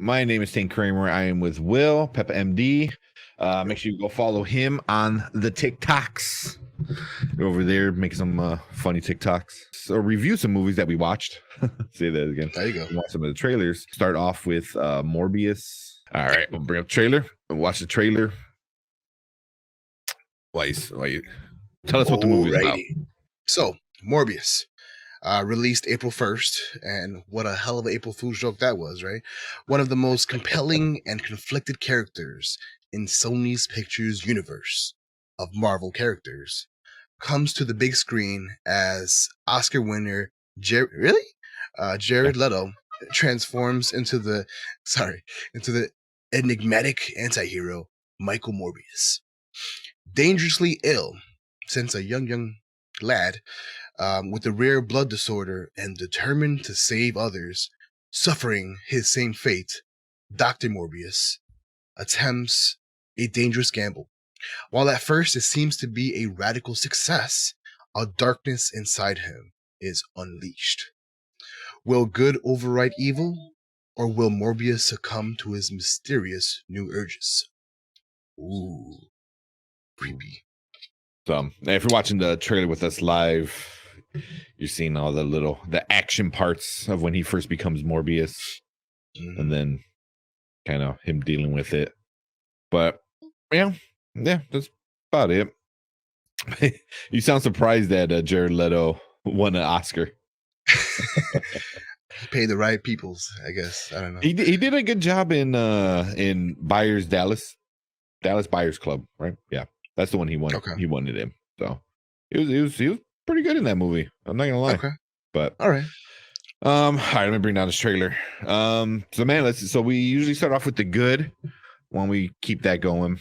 My name is Tank Kramer. I am with Will, Peppa MD. Make sure you go follow him on the TikToks. Go over there, make some funny TikToks. So review some movies that we watched. Say that again. There you go. Watch some of the trailers. Start off with Morbius. All right, we'll bring up the trailer. We'll watch the trailer. Why tell us what the movie is about. So, Morbius. Released April 1st, and what a hell of an April Fool's joke that was, right? One of the most compelling and conflicted characters in Sony's Pictures universe of Marvel characters comes to the big screen as Oscar winner Jared Leto transforms into the enigmatic anti-hero Michael Morbius. Dangerously ill since a young lad, with a rare blood disorder and determined to save others, suffering his same fate, Dr. Morbius attempts a dangerous gamble. While at first it seems to be a radical success, a darkness inside him is unleashed. Will good override evil, or will Morbius succumb to his mysterious new urges? Ooh, creepy. So if you're watching the trailer with us live, you're seeing all the action parts of when he first becomes Morbius, and then kind of him dealing with it. But yeah, that's about it. You sound surprised that Jared Leto won an Oscar. Pay the right peoples, I guess. I don't know. He did a good job in Dallas Buyers Club, right? Yeah, that's the one he won. Okay. He won it in. So he was pretty good in that movie. I'm not gonna lie. Okay. But all right. All right, let me bring down this trailer. So man, so we usually start off with the good when we keep that going.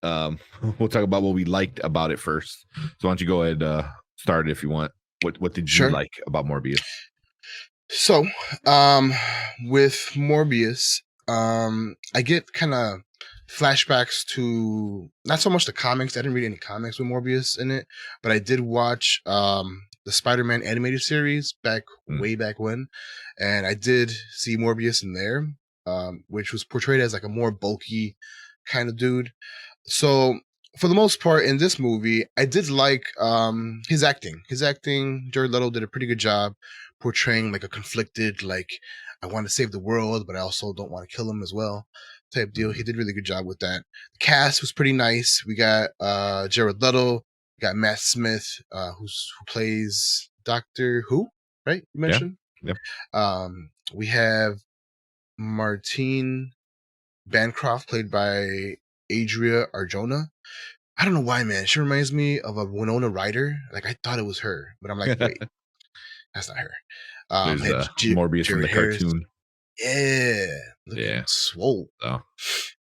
We'll talk about what we liked about it first. So why don't you go ahead start if you want. What did you like about Morbius? So, with Morbius, I get kind of flashbacks to not so much the comics. I didn't read any comics with Morbius in it, but I did watch the Spider-Man animated series way back when, and I did see Morbius in there, which was portrayed as like a more bulky kind of dude. So for the most part in this movie, I did like his acting. Jared Leto did a pretty good job portraying like a conflicted, like, I want to save the world, but I also don't want to kill him as well type deal. He did a really good job with that. The cast was pretty nice. We got Jared Leto, we got Matt Smith, who plays Doctor Who, right? You mentioned? Yeah. We have Martine Bancroft, played by Adria Arjona. I don't know why, man. She reminds me of a Winona Ryder. Like, I thought it was her, but I'm like, wait, that's not her. There's Morbius from the cartoon. Yeah. Swole. Oh.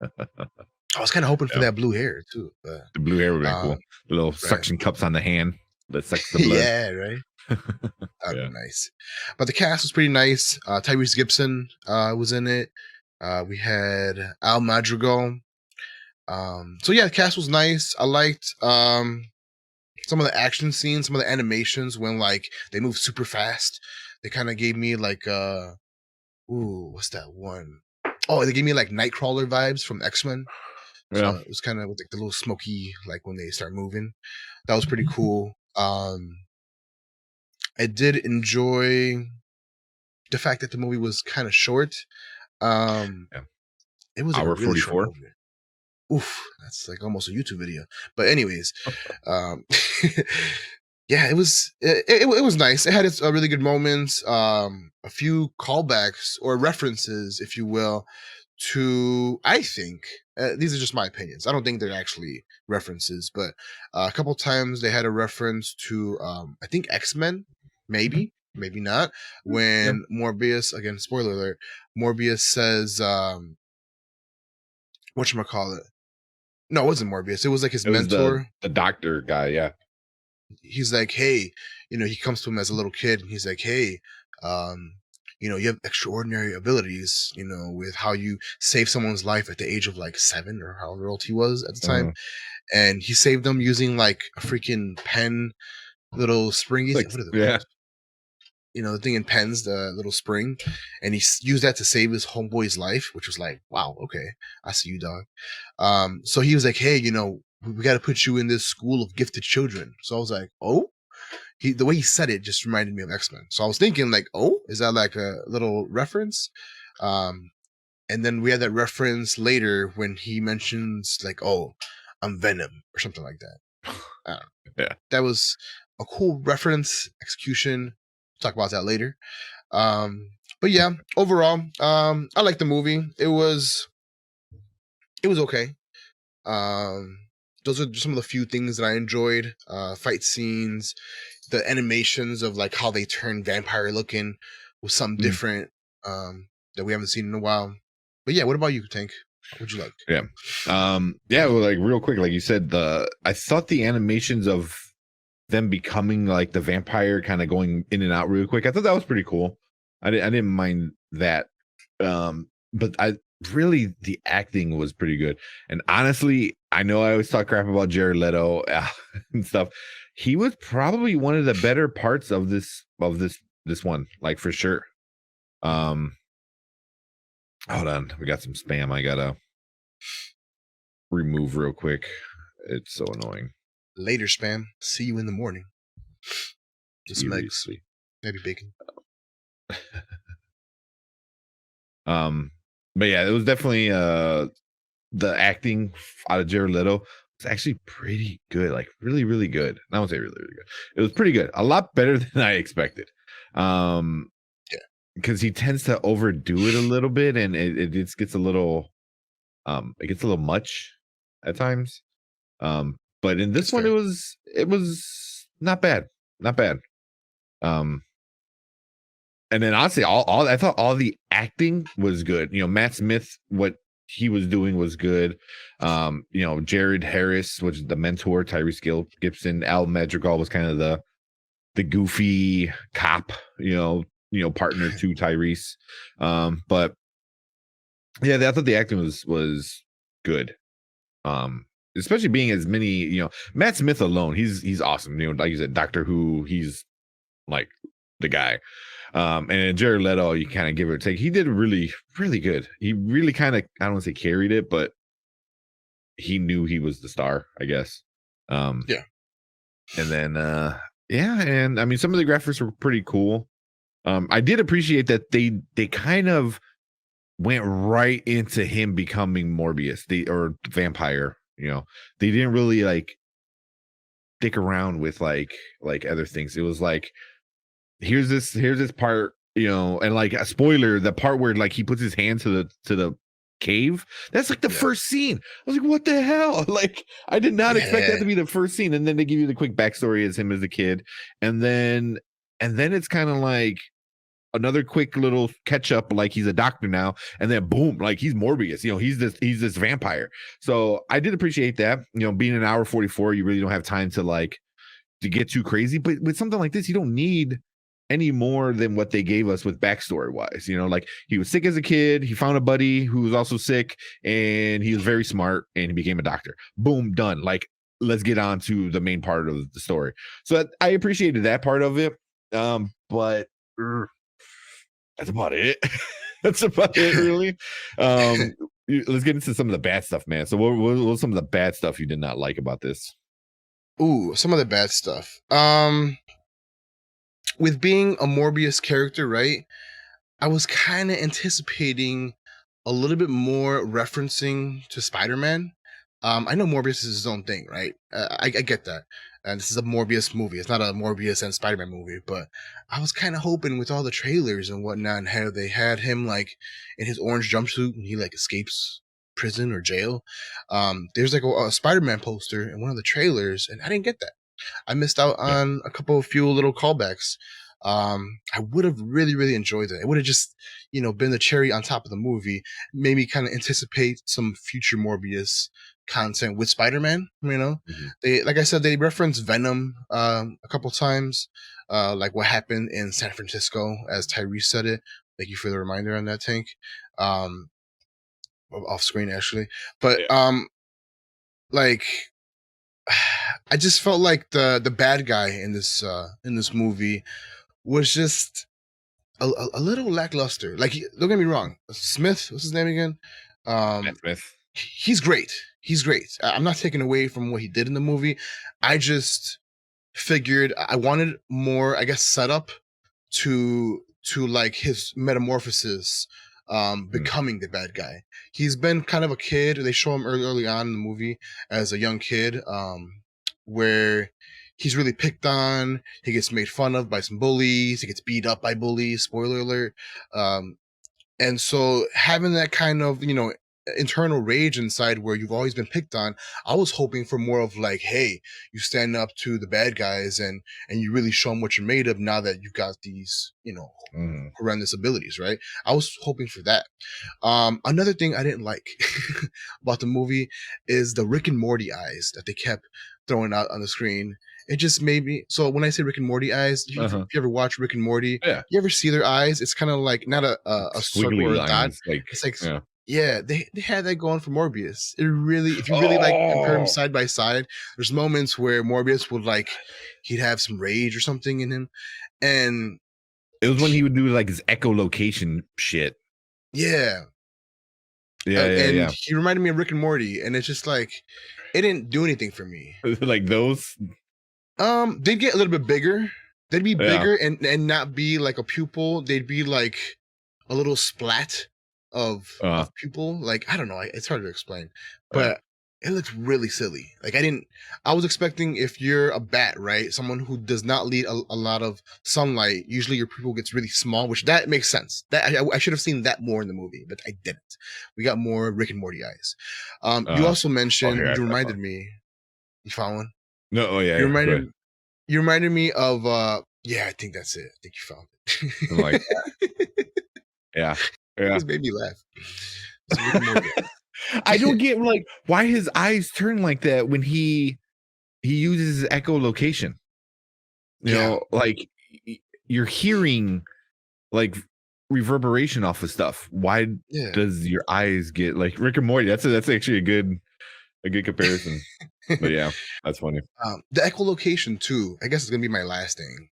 I was kind of hoping for that blue hair, too. But, the blue hair would be cool. The little suction cups on the hand that sucks the blood. Yeah, right? That'd be nice. But the cast was pretty nice. Tyrese Gibson was in it. We had Al Madrigal. So yeah, the cast was nice. I liked some of the action scenes, some of the animations when like they move super fast. They kind of gave me like what's that one? Oh, they gave me like Nightcrawler vibes from X-Men. So it was kind of with like the little smoky, like when they start moving. That was pretty cool. I did enjoy the fact that the movie was kind of short. It was like hour a really 44. Short movie. Oof, that's like almost a YouTube video. But anyways, yeah, it was nice. It had its really good moments, a few callbacks or references, if you will, to, I think, these are just my opinions. I don't think they're actually references, but a couple times they had a reference to, I think X-Men, maybe not. When Morbius, again, spoiler alert, Morbius says, whatchamacallit? No, it wasn't Morbius. It was like his mentor. The doctor guy, yeah. He's like, hey, he comes to him as a little kid, and he's like, hey, you have extraordinary abilities, with how you save someone's life at the age of like 7 or however old he was at the time. And he saved them using like a freaking pen, little springy. Like, what are those? the thing in pens, the little spring, and he used that to save his homeboy's life, which was like, wow, okay, I see you, dog. So he was like, hey, we got to put you in this school of gifted children. So I was like, oh, the way he said it just reminded me of X-Men. So I was thinking like, oh, is that like a little reference? And then we had that reference later when he mentions like, oh, I'm Venom or something like that. I don't know. Yeah. That was a cool reference execution. Talk about that later. But yeah, overall, I like the movie. It was okay. Those are some of the few things that I enjoyed. Fight scenes, the animations of like how they turn vampire looking was something different that we haven't seen in a while. But yeah, what about you, Tank? What would you like? Yeah. Well, like real quick, like you said, I thought the animations of them becoming like the vampire kind of going in and out real quick, I thought that was pretty cool. I didn't mind that. But the acting was pretty good. And honestly, I know I always talk crap about Jared Leto and stuff. He was probably one of the better parts of this one, like for sure. Hold on, we got some spam I gotta remove real quick. It's so annoying. Later, spam. See you in the morning. Just eggs, Seriously. maybe bacon. But yeah, it was definitely the acting out of Jared Leto was actually pretty good, like really, really good. I won't say really, really good. It was pretty good, a lot better than I expected. Yeah, because he tends to overdo it a little bit, and it just gets a little, it gets a little much at times. But in this one, it was not bad, not bad. And then honestly, all I thought all the acting was good. Matt Smith, what he was doing was good. Jared Harris, which is the mentor, Tyrese Gibson, Al Madrigal was kind of the goofy cop, partner to Tyrese. But yeah, I thought the acting was good. Especially being as many, Matt Smith alone, he's awesome. Like you said, Doctor Who, he's like the guy. And Jared Leto, you kind of give it or take. He did really, really good. He really kind of, I don't want to say carried it, but he knew he was the star, I guess. Yeah. And then, and I mean, some of the graphics were pretty cool. I did appreciate that they kind of went right into him becoming Morbius, or vampire. They didn't really like stick around with like other things. It was like, here's this part, and like a spoiler, the part where like he puts his hand to the cave, that's like the first scene. I was like, what the hell? Like, I did not expect that to be the first scene. And then they give you the quick backstory as him as a kid, and then it's kind of like another quick little catch up, like he's a doctor now, and then boom, like he's Morbius. He's this vampire. So I did appreciate that. Being an hour 44, you really don't have time to get too crazy. But with something like this, you don't need any more than what they gave us with backstory wise. Like he was sick as a kid, he found a buddy who was also sick, and he was very smart, and he became a doctor. Boom, done. Like, let's get on to the main part of the story. So I appreciated that part of it. But that's about it. That's about it, really. Let's get into some of the bad stuff, man. So what was some of the bad stuff you did not like about this? Ooh, some of the bad stuff. With being a Morbius character, right? I was kind of anticipating a little bit more referencing to Spider-Man. I know Morbius is his own thing, right? I get that. And this is a Morbius movie. It's not a Morbius and Spider-Man movie, but I was kind of hoping with all the trailers and whatnot, and how they had him like in his orange jumpsuit and he like escapes prison or jail. There's like a Spider-Man poster in one of the trailers, and I didn't get that. I missed out on a few little callbacks. I would have really, really enjoyed it. It would have just, been the cherry on top of the movie. Made me kind of anticipate some future Morbius content with Spider-Man. They, like I said, they reference Venom a couple times, like what happened in San Francisco, as Tyrese said it. Thank you for the reminder on that, Tank. Off screen actually, but like, I just felt like the bad guy in this movie was just a little lackluster. Like, don't get me wrong, Smith, what's his name again? Matt Smith. He's great. He's great. I'm not taking away from what he did in the movie. I just figured I wanted more, I guess, setup to like his metamorphosis, becoming the bad guy. He's been kind of a kid. They show him early on in the movie as a young kid, where he's really picked on. He gets made fun of by some bullies. He gets beat up by bullies. Spoiler alert. And so having that kind of, internal rage inside where you've always been picked on, I was hoping for more of like, hey, you stand up to the bad guys and you really show them what you're made of now that you've got these, horrendous abilities, right? I was hoping for that. Another thing I didn't like about the movie is the Rick and Morty eyes that they kept throwing out on the screen. It just made me, so when I say Rick and Morty eyes, if you ever watch Rick and Morty, Yeah. you ever see their eyes? It's kind of like not a circle or a dot. It's like, yeah, they had that going for Morbius. It really, if you really like compare them side by side, there's moments where Morbius would like, he'd have some rage or something in him, and it was when he would do like his echolocation shit. Yeah. And he reminded me of Rick and Morty, and it's just like, it didn't do anything for me. Like those? They'd get a little bit bigger. They'd be bigger and not be like a pupil. They'd be like a little splat of pupil. Like, I don't know. It's hard to explain, but it looks really silly. Like, I was expecting, if you're a bat, right? Someone who does not need a lot of sunlight, usually your pupil gets really small, which that makes sense. That I should have seen that more in the movie, but I didn't. We got more Rick and Morty eyes. You also mentioned, you reminded me, you found one? No, yeah. You reminded me of yeah, I think that's it. I think you found it. Like that. Yeah. It just made me laugh. I don't get like why his eyes turn like that when he uses echolocation. You know, like you're hearing like reverberation off of stuff. Why does your eyes get like Rick and Morty? That's actually a good comparison. But yeah, that's funny. The echolocation too, I guess, is gonna be my last thing.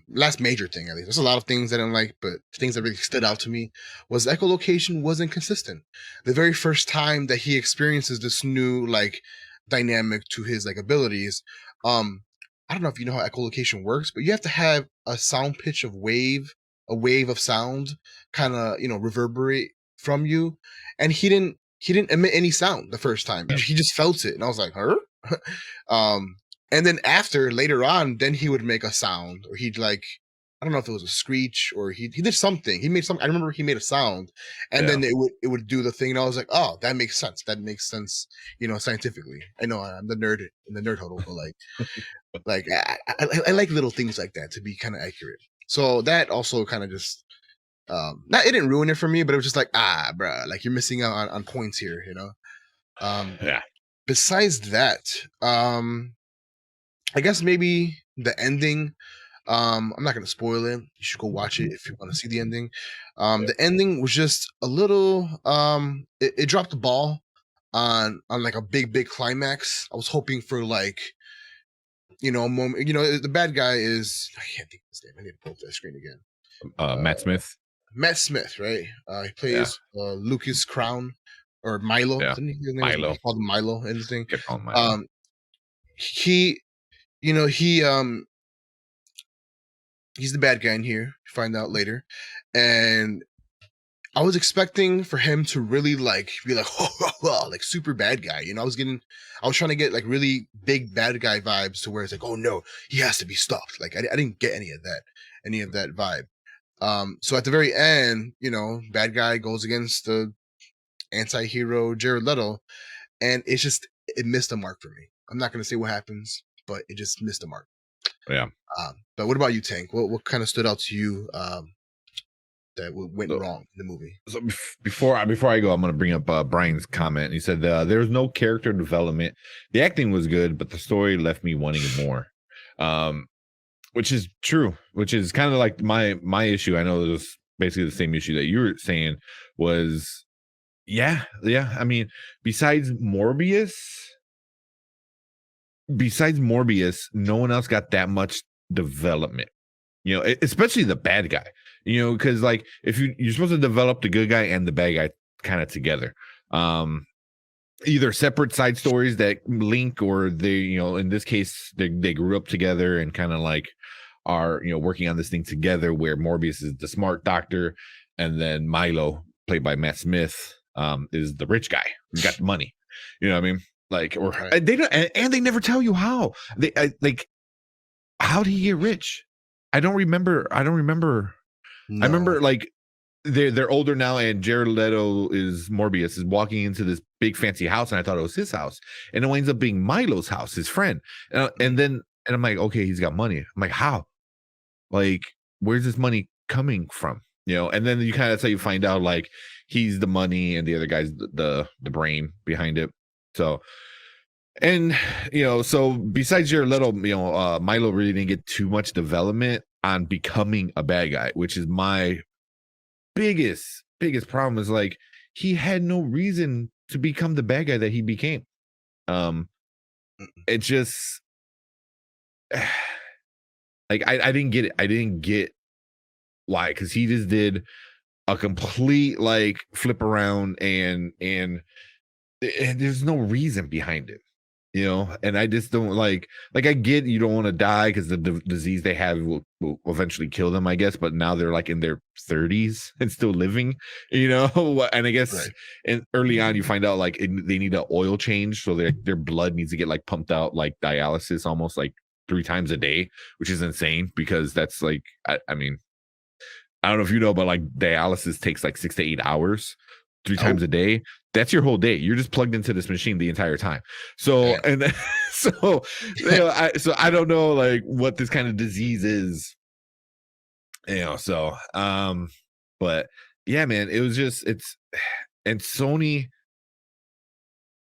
Last major thing, at least. There's a lot of things I didn't like, but things that really stood out to me was echolocation wasn't consistent. The very first time that he experiences this new like dynamic to his like abilities, I don't know if you know how echolocation works, but you have to have a sound pitch of a wave of sound kind of, reverberate from you. And he didn't emit any sound the first time. He just felt it. And I was like, huh? And then later on, then he would make a sound, or he'd like, I don't know if it was a screech or he did something. He made I remember he made a sound, and then it would do the thing. And I was like, oh, that makes sense. That makes sense, scientifically. I know I'm the nerd in the nerd huddle, but like I like little things like that to be kind of accurate. So that also kind of just, it didn't ruin it for me, but it was just like, bruh, like you're missing out on points here, Besides that, I guess maybe the ending. I'm not gonna spoil it. You should go watch it if you want to see the ending. The ending was just a little. It dropped the ball on like a big climax. I was hoping for like, a moment. The bad guy is, I can't think of his name. I need to pull up that screen again. Matt Smith. Matt Smith, right? He plays Lucas Crown or Milo. Yeah. Milo. He called him Milo and everything. Milo. He's the bad guy in here. You find out later, and I was expecting for him to really like be like, like super bad guy. I was trying to get like really big bad guy vibes to where it's like, oh no, he has to be stopped. Like I didn't get any of that vibe. So at the very end, bad guy goes against the anti-hero Jared Leto, and it missed the mark for me. I'm not going to say what happens, but it just missed the mark. Yeah. But what about you, Tank? What kind of stood out to you that went wrong in the movie? So before I go, I'm going to bring up Brian's comment. He said there was no character development. The acting was good, but the story left me wanting more. Which is true. Which is kind of like my issue. I know it was basically the same issue that you were saying was. Yeah. I mean, besides Morbius, no one else got that much development. Especially the bad guy, because like if you're supposed to develop the good guy and the bad guy kind of together, either separate side stories that link, or they, in this case, they grew up together and kind of like are, working on this thing together, where Morbius is the smart doctor, and then Milo, played by Matt Smith, is the rich guy who's got the money. You know what I mean? Like, or Right. they don't, and they never tell you how how did he get rich? I don't remember. I remember No. like they're older now, and Jared Leto is Morbius is walking into this big fancy house, and I thought it was his house, and it ends up being Milo's house, his friend. And I'm like, okay, he's got money. I'm like, how? Like, where's this money coming from? And then you kind of you find out like he's the money, and the other guy's the brain behind it. So, and so besides Jared Leto, Milo really didn't get too much development on becoming a bad guy, which is my biggest problem. Is like he had no reason to become the bad guy that he became. It just like I didn't get it. I didn't get why, because he just did a complete like flip around, and there's no reason behind it. And I just don't like I get you don't want to die because the disease they have will eventually kill them, I guess, but now they're like in their 30s and still living, and I guess Right. and early on you find out like they need an oil change, so their blood needs to get like pumped out like dialysis almost like 3 times a day, which is insane, because that's like I mean, I don't know if you know, but like dialysis takes like 6 to 8 hours, 3 times a day. That's your whole day. You're just plugged into this machine the entire time. So, Damn. and then, so, I don't know like what this kind of disease is, so, but yeah, man, it was just, and Sony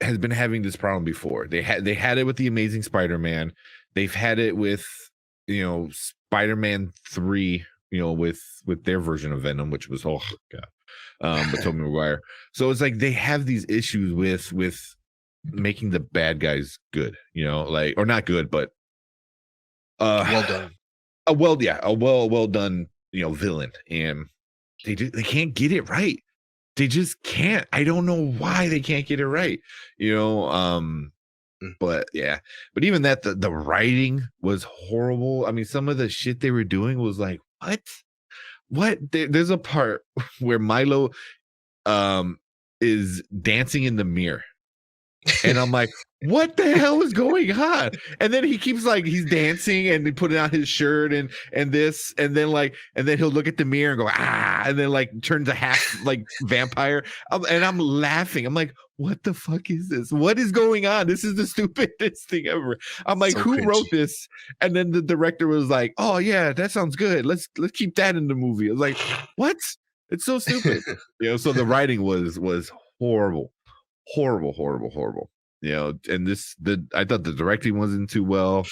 has been having this problem before. They had it with the Amazing Spider-Man. They've had it with, Spider-Man 3, with their version of Venom, which was, oh God. But Tobey Maguire. So it's like they have these issues with making the bad guys good, like, or not good, but Well done. a well done, villain, and they can't get it right. They just can't. I don't know why they can't get it right, but yeah, but even that, the writing was horrible. I mean, some of the shit they were doing was like, what? There's a part where Milo is dancing in the mirror, and I'm like, what the hell is going on? And then he keeps like he's dancing and he putting on his shirt and this, and then he'll look at the mirror and go and then like turns a half like vampire, and I'm laughing. I'm like, what the fuck is this? What is going on? This is the stupidest thing ever. I'm like, So who cringy. wrote this? And then the director was like, oh yeah, that sounds good. Let's keep that in the movie. I was like, what? It's so stupid. So the writing was horrible. And I thought the directing wasn't too well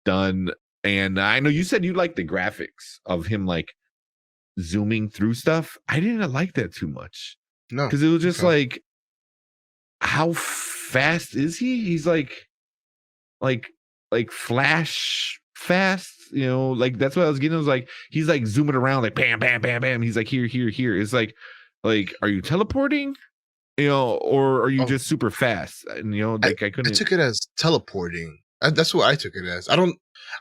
done. And I know you said you liked the graphics of him like zooming through stuff. I didn't like that too much. No. Because it was just like, how fast is he? He's like flash fast, like that's what I was getting. I was like, he's like zooming around like bam, bam, bam, bam. He's like here. It's like, are you teleporting? Or are you just super fast? And like I couldn't. I took it as teleporting. That's what I took it as.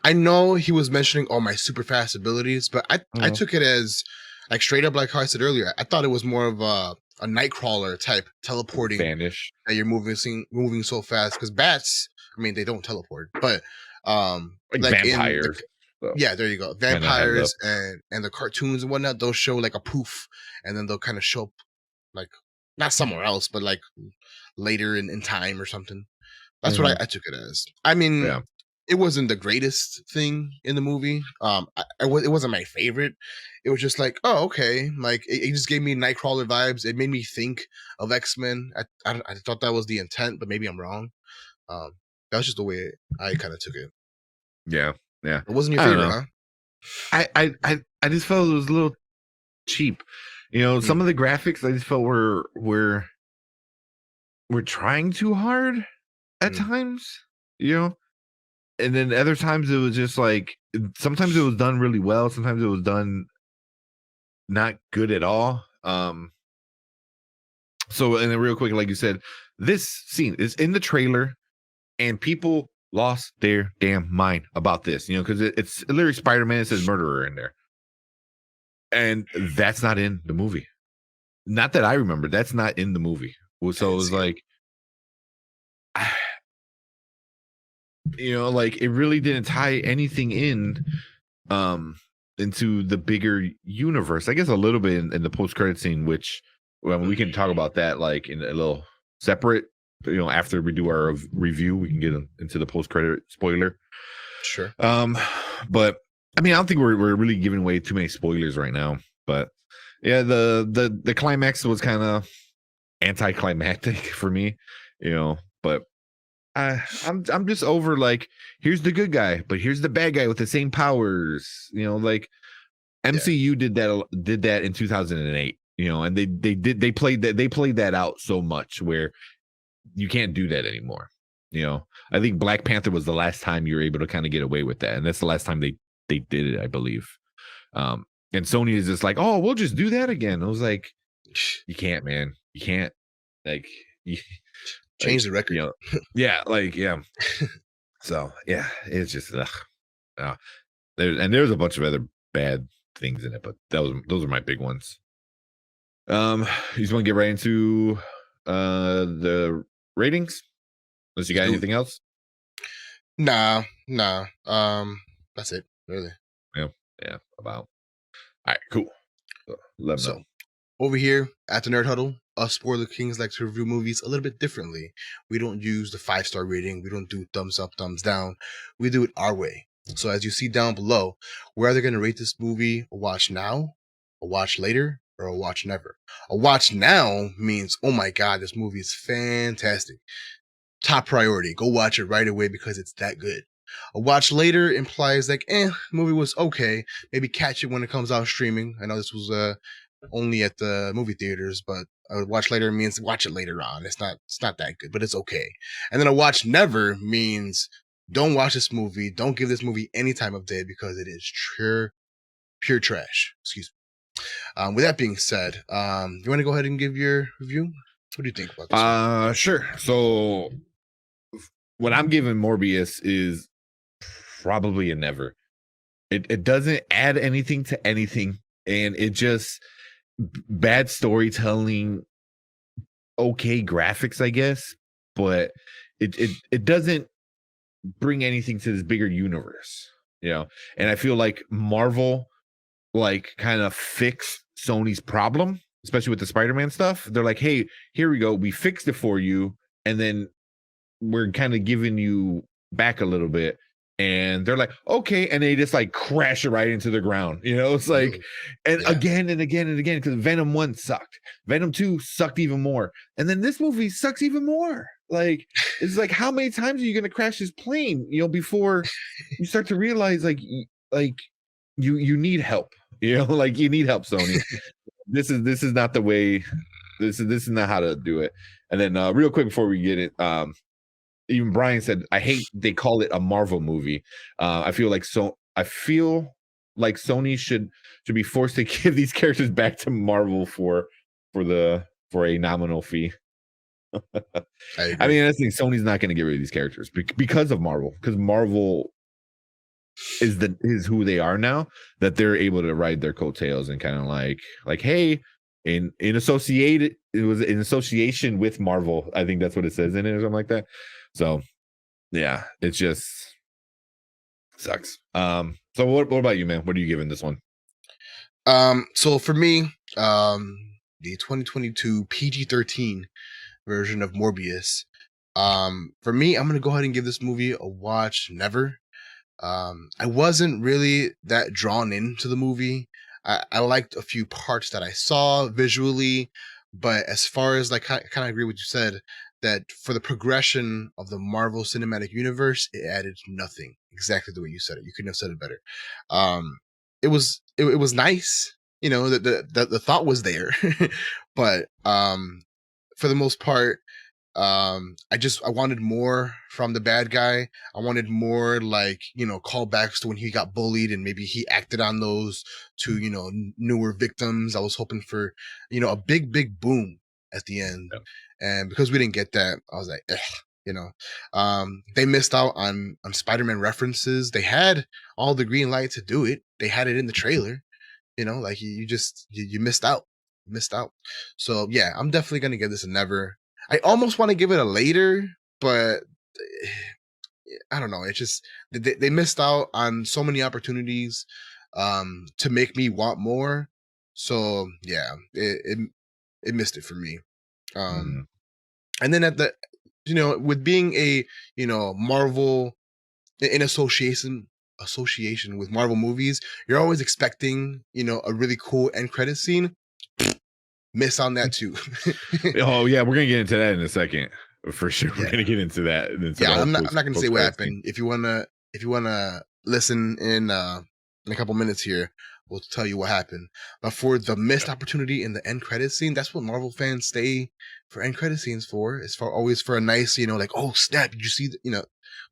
I know he was mentioning all my super fast abilities, but I took it as like straight up, like how I said earlier. I thought it was more of a Nightcrawler type teleporting, vanish, that you're moving so fast. Because bats, I mean, they don't teleport, but like vampires. Yeah, there you go. Vampires and the cartoons and whatnot, they'll show like a poof, and then they'll kind of show up like not somewhere else, but like later in time or something. That's what I took it as. I mean, it wasn't the greatest thing in the movie. It wasn't my favorite. It was just like, oh, okay. Like it just gave me Nightcrawler vibes. It made me think of X-Men. I thought that was the intent, but maybe I'm wrong. That was just the way I kind of took it. Yeah. It wasn't your favorite, huh? I just felt it was a little cheap. Some of the graphics I just felt were trying too hard at times, and then other times it was just like sometimes it was done really well, sometimes it was done not good at all. So, and then real quick, like you said, this scene is in the trailer, and people lost their damn mind about this, because it's literally Spider-Man. It says murderer in there, and that's not in the movie. Not that I remember. That's not in the movie. So it was like, like it really didn't tie anything into the bigger universe. I guess a little bit in the post-credit scene, which we can talk about that like in a little separate. After we do our review, we can get into the post-credit spoiler. Sure. But I mean, I don't think we're really giving away too many spoilers right now. But yeah, the climax was kind of anticlimactic for me, but I'm just over like, here's the good guy, but here's the bad guy with the same powers. Like MCU did that in 2008. And they played that out so much where you can't do that anymore. I think Black Panther was the last time you were able to kind of get away with that, and that's the last time they did it, I believe. And Sony is just like, oh, we'll just do that again. I was like, you can't, man. You can't. Like, change the record. Yeah, like, yeah. So yeah, it's just there's a bunch of other bad things in it, but those are my big ones. You just want to get right into the ratings, unless you got anything else. Nah. That's it, really. Yeah, about. All right, cool. Let me know. Over here at the Nerd Huddle, us Spoiler Kings like to review movies a little bit differently. We don't use the 5-star rating. We don't do thumbs up, thumbs down. We do it our way. So as you see down below, we're either going to rate this movie a watch now, a watch later, or a watch never. A watch now means, oh my God, this movie is fantastic. Top priority. Go watch it right away because it's that good. A watch later implies like, movie was okay. Maybe catch it when it comes out streaming. I know this was only at the movie theaters, but a watch later means watch it later on. It's not that good, but it's okay. And then a watch never means don't watch this movie. Don't give this movie any time of day because it is pure trash. Excuse me. With that being said, you want to go ahead and give your review? What do you think about this? Sure. So what I'm giving Morbius is probably a never. It doesn't add anything to anything, and it just bad storytelling, okay graphics, I guess, but it doesn't bring anything to this bigger universe, and I feel like Marvel like kind of fixed Sony's problem, especially with the Spider-Man stuff. They're like, hey, here we go, we fixed it for you, and then we're kind of giving you back a little bit. And they're like, okay, and they just like crash it right into the ground. It's like, and again and again and again, because Venom 1 sucked. Venom 2 sucked even more. And then this movie sucks even more. Like, it's like, how many times are you gonna crash this plane, before you start to realize like you need help. Like you need help, Sony. This is not the way, this is not how to do it. And then real quick before we get it, even Brian said, I hate they call it a Marvel movie. I feel like Sony should be forced to give these characters back to Marvel for a nominal fee. I mean, I think Sony's not going to get rid of these characters because of Marvel, because Marvel is who they are now, that they're able to ride their coattails and kind of like, hey, in association with Marvel, I think that's what it says in it or something like that. So yeah, it just sucks. So what about you, man? What are you giving this one? So for me, the 2022 PG-13 version of Morbius, for me, I'm gonna go ahead and give this movie a watch never. I wasn't really that drawn into the movie. I liked a few parts that I saw visually, but as far as like, I kind of agree with what you said, that for the progression of the Marvel Cinematic Universe, it added nothing. Exactly the way you said it. You couldn't have said it better. It was nice, the thought was there, but for the most part, I wanted more from the bad guy. I wanted more, like, callbacks to when he got bullied and maybe he acted on those to, newer victims. I was hoping for, a big boom at the end. Yeah. And because we didn't get that, I was like, ugh, they missed out on Spider-Man references. They had all the green light to do it. They had it in the trailer, like you missed out. Missed out. So yeah, I'm definitely gonna give this a never. I almost want to give it a later, but I don't know. It's just they missed out on so many opportunities to make me want more. So yeah, it missed it for me. Mhm. And then at the with being a Marvel in association with Marvel movies, you're always expecting a really cool end credit scene. Miss on that too. Oh yeah, we're gonna get into that in a second for sure. We're Yeah. gonna get into that. Into the Yeah, whole I'm not gonna say what post-credit scene. happened. If you wanna listen in a couple minutes here, we'll tell you what happened. But for the missed opportunity in the end credit scene, that's what Marvel fans stay for end credit scenes for. It's for always for a nice, like, oh snap, did you see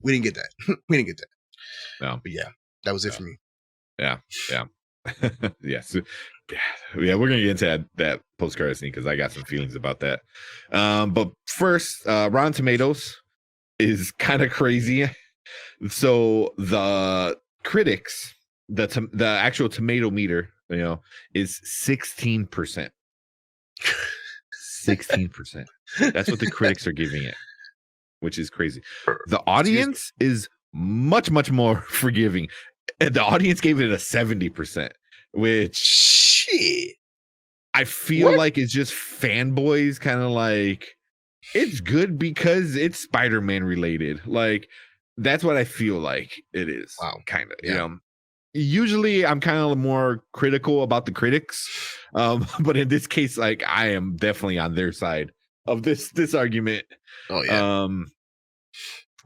we didn't get that. We didn't get that. No. But yeah, that was it Yeah. for me. Yeah, yes, yeah. We're gonna get into that post-credit scene because I got some feelings about that. But first, Rotten Tomatoes is kind of crazy. So the critics, the actual tomato meter, is 16%. 16%. That's what the critics are giving it, which is crazy. The audience is much more forgiving. And the audience gave it a 70%, which Shit. I feel like it's just fanboys kind of like, it's good because it's Spider-Man related. Like, that's what I feel like it is. Wow. Kind of, Yeah. Usually I'm kind of more critical about the critics. But in this case, like, I am definitely on their side of this argument. Oh yeah.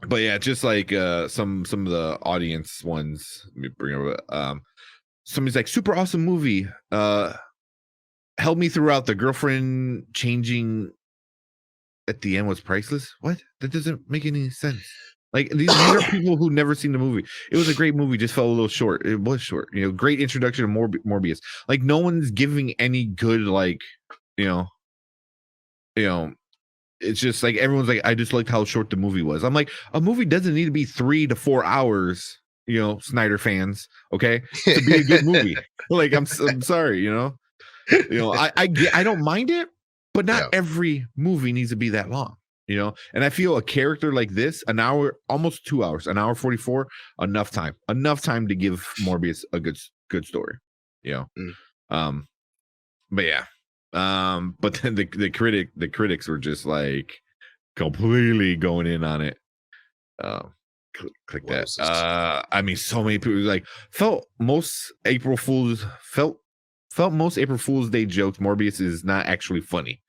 But yeah, just like some of the audience ones. Let me bring up somebody's like, super awesome movie. Help me throughout. The girlfriend changing at the end was priceless. What? That doesn't make any sense. Like, these are people who never seen the movie. It was a great movie, just fell a little short. It was short. Great introduction to Morbius. Like, no one's giving any good, like, it's just like everyone's like, I just liked how short the movie was. I'm like, a movie doesn't need to be 3 to 4 hours, Snyder fans, okay, to be a good movie. Like, I'm sorry, I don't mind it, but not every movie needs to be that long, and I feel a character like this, an hour, almost 2 hours, an hour 44, enough time to give Morbius a good story, but yeah. But then the critics were just like completely going in on it. Click that. I mean, so many people like felt most April Fools Day jokes. Morbius is not actually funny,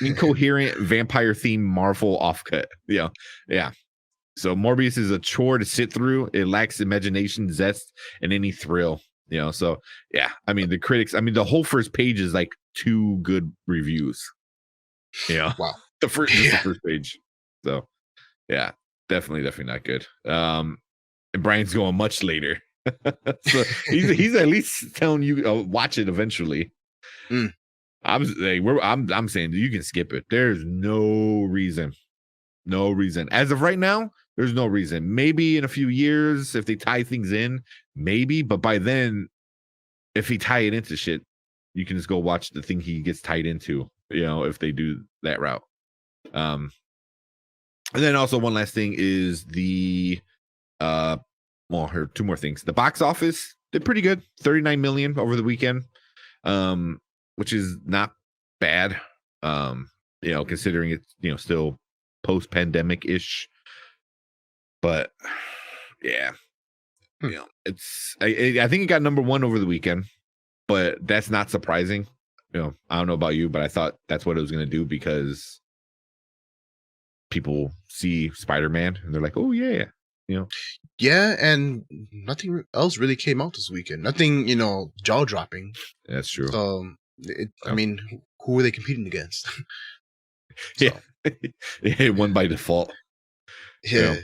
incoherent vampire themed Marvel offcut. Yeah. So Morbius is a chore to sit through. It lacks imagination, zest, and any thrill. So yeah, I mean, the critics, the whole first page is like 2 good reviews. Wow. The first page. So yeah, definitely not good. And Brian's going much later. So he's at least telling you watch it eventually. I'm saying you can skip it. There's no reason. As of right now, there's no reason. Maybe in a few years, if they tie things in, maybe. But by then, if he tie it into shit, you can just go watch the thing he gets tied into, if they do that route. And then also one last thing is the here, 2 more things. The box office did pretty good, 39 million over the weekend, which is not bad. Considering it's still post-pandemic ish, but yeah, it's I think it got number 1 over the weekend, but that's not surprising. I don't know about you, but I thought that's what it was going to do because people see Spider-Man and they're like, oh yeah, Yeah, and nothing else really came out this weekend. Nothing, jaw dropping. That's true. So I mean, who were they competing against? Yeah, It won by default. Yeah.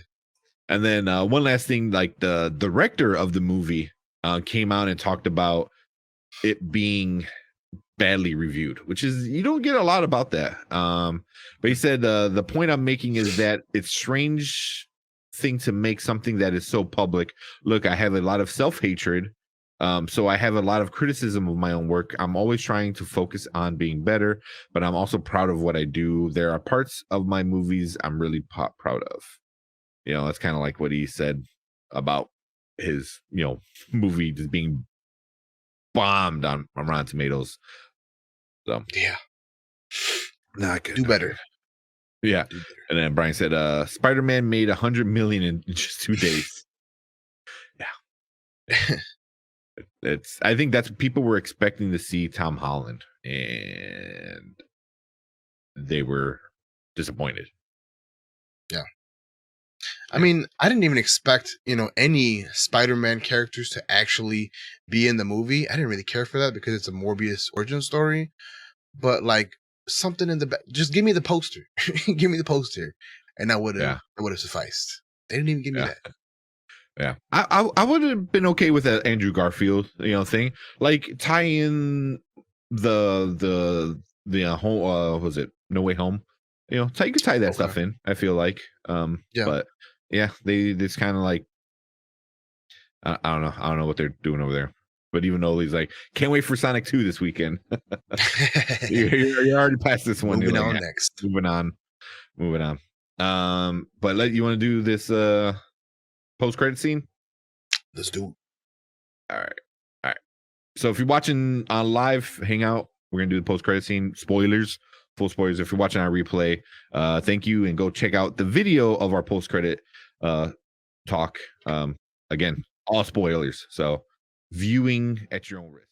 And then one last thing, like the director of the movie came out and talked about it being badly reviewed, which is, you don't get a lot about that. But he said the point I'm making is that it's strange thing to make something that is so public. Look, I have a lot of self-hatred. So I have a lot of criticism of my own work. I'm always trying to focus on being better, but I'm also proud of what I do. There are parts of my movies I'm really proud of. That's kind of like what he said about his, movie just being bombed on Rotten Tomatoes. So Yeah. not good. Do better. Yeah. Do better. And then Brian said, Spider-Man made 100 million in just 2 days. Yeah. I think that's people were expecting to see Tom Holland, and they were disappointed. Yeah. I mean, I didn't even expect, any Spider-Man characters to actually be in the movie. I didn't really care for that because it's a Morbius origin story. But like something in the back, just give me the poster. Give me the poster, and that would have sufficed. They didn't even give me that. Yeah, I would have been okay with that Andrew Garfield, thing. Like tie in the whole was it No Way Home? You could tie that stuff in. I feel like, but yeah, they just kind of like, I don't know. I don't know what they're doing over there. But even though he's like, can't wait for Sonic 2 this weekend. you're already past this one. Moving like, on next. Moving on. But you want to do this post-credit scene? Let's do it. All right. So if you're watching on live Hangout, we're gonna do the post-credit scene. Spoilers, full spoilers. If you're watching our replay, thank you, and go check out the video of our post-credit talk. Again, all spoilers. So viewing at your own risk.